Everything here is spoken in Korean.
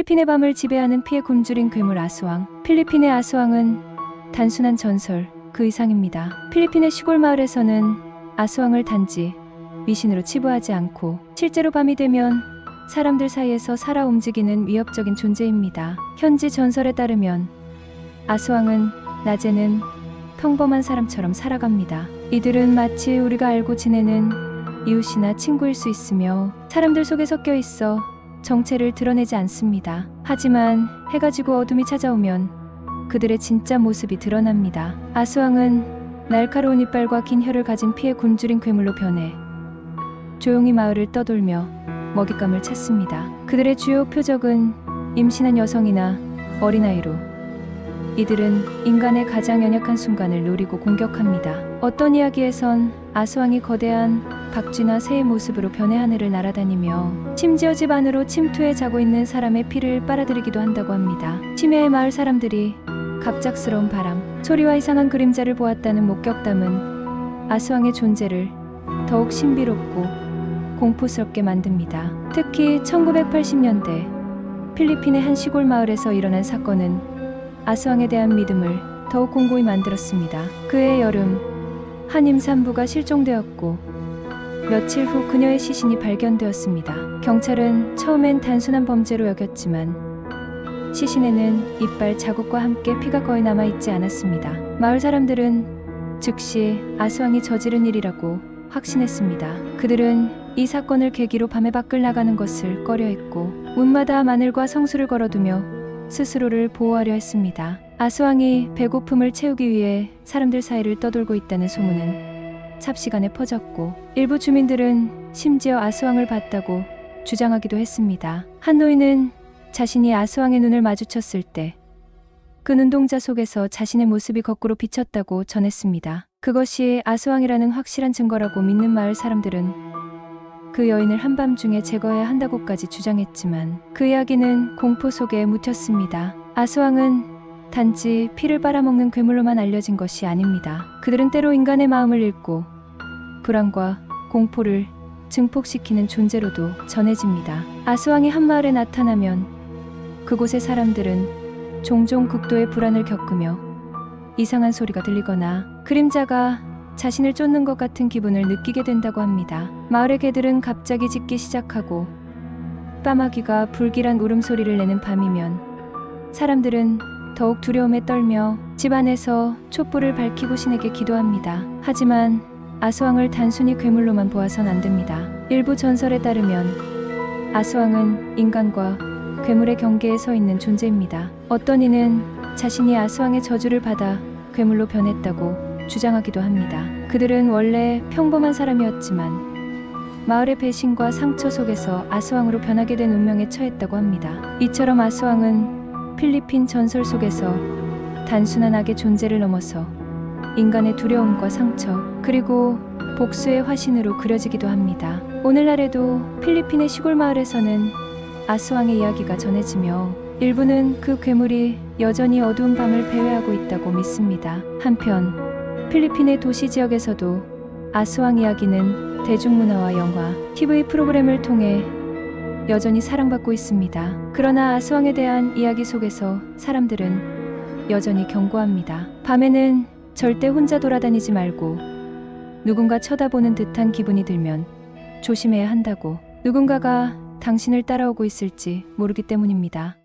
필리핀의 밤을 지배하는 피의 굶주린 괴물 아스왕. 필리핀의 아스왕은 단순한 전설 그 이상입니다. 필리핀의 시골 마을에서는 아스왕을 단지 미신으로 치부하지 않고 실제로 밤이 되면 사람들 사이에서 살아 움직이는 위협적인 존재입니다. 현지 전설에 따르면 아스왕은 낮에는 평범한 사람처럼 살아갑니다. 이들은 마치 우리가 알고 지내는 이웃이나 친구일 수 있으며 사람들 속에 섞여 있어 정체를 드러내지 않습니다. 하지만 해가 지고 어둠이 찾아오면 그들의 진짜 모습이 드러납니다. 아스왕은 날카로운 이빨과 긴 혀를 가진 피에 굶주린 괴물로 변해 조용히 마을을 떠돌며 먹잇감을 찾습니다. 그들의 주요 표적은 임신한 여성이나 어린아이로 이들은 인간의 가장 연약한 순간을 노리고 공격합니다. 어떤 이야기에선 아스왕이 거대한 박쥐나 새의 모습으로 변해 하늘을 날아다니며 심지어 집 안으로 침투해 자고 있는 사람의 피를 빨아들이기도 한다고 합니다. 심야의 마을 사람들이 갑작스러운 바람, 소리와 이상한 그림자를 보았다는 목격담은 아스왕의 존재를 더욱 신비롭고 공포스럽게 만듭니다. 특히 1980년대 필리핀의 한 시골 마을에서 일어난 사건은 아스왕에 대한 믿음을 더욱 공고히 만들었습니다. 그해 여름, 한 임산부가 실종되었고 며칠 후 그녀의 시신이 발견되었습니다. 경찰은 처음엔 단순한 범죄로 여겼지만 시신에는 이빨 자국과 함께 피가 거의 남아있지 않았습니다. 마을 사람들은 즉시 아스왕이 저지른 일이라고 확신했습니다. 그들은 이 사건을 계기로 밤에 밖을 나가는 것을 꺼려했고 문마다 마늘과 성수를 걸어두며 스스로를 보호하려 했습니다. 아스왕이 배고픔을 채우기 위해 사람들 사이를 떠돌고 있다는 소문은 삽시간에 퍼졌고 일부 주민들은 심지어 아스왕을 봤다고 주장하기도 했습니다. 한 노인은 자신이 아스왕의 눈을 마주쳤을 때 그 눈동자 속에서 자신의 모습이 거꾸로 비쳤다고 전했습니다. 그것이 아스왕이라는 확실한 증거라고 믿는 마을 사람들은 그 여인을 한밤중에 제거해야 한다고까지 주장했지만 그 이야기는 공포 속에 묻혔습니다. 아스왕은 단지 피를 빨아먹는 괴물로만 알려진 것이 아닙니다. 그들은 때로 인간의 마음을 읽고 불안과 공포를 증폭시키는 존재로도 전해집니다. 아스왕이 한 마을에 나타나면 그곳의 사람들은 종종 극도의 불안을 겪으며 이상한 소리가 들리거나 그림자가 자신을 쫓는 것 같은 기분을 느끼게 된다고 합니다. 마을의 개들은 갑자기 짖기 시작하고 까마귀가 불길한 울음소리를 내는 밤이면 사람들은 더욱 두려움에 떨며 집 안에서 촛불을 밝히고 신에게 기도합니다. 하지만 아스왕을 단순히 괴물로만 보아선 안 됩니다. 일부 전설에 따르면 아스왕은 인간과 괴물의 경계에 서 있는 존재입니다. 어떤 이는 자신이 아스왕의 저주를 받아 괴물로 변했다고 주장하기도 합니다. 그들은 원래 평범한 사람이었지만 마을의 배신과 상처 속에서 아스왕으로 변하게 된 운명에 처했다고 합니다. 이처럼 아스왕은 필리핀 전설 속에서 단순한 악의 존재를 넘어서 인간의 두려움과 상처 그리고 복수의 화신으로 그려지기도 합니다. 오늘날에도 필리핀의 시골 마을에서는 아스왕의 이야기가 전해지며 일부는 그 괴물이 여전히 어두운 밤을 배회하고 있다고 믿습니다. 한편 필리핀의 도시 지역에서도 아스왕 이야기는 대중문화와 영화, TV 프로그램을 통해 여전히 사랑받고 있습니다. 그러나 아스왕에 대한 이야기 속에서 사람들은 여전히 경고합니다. 밤에는 절대 혼자 돌아다니지 말고 누군가 쳐다보는 듯한 기분이 들면 조심해야 한다고. 누군가가 당신을 따라오고 있을지 모르기 때문입니다.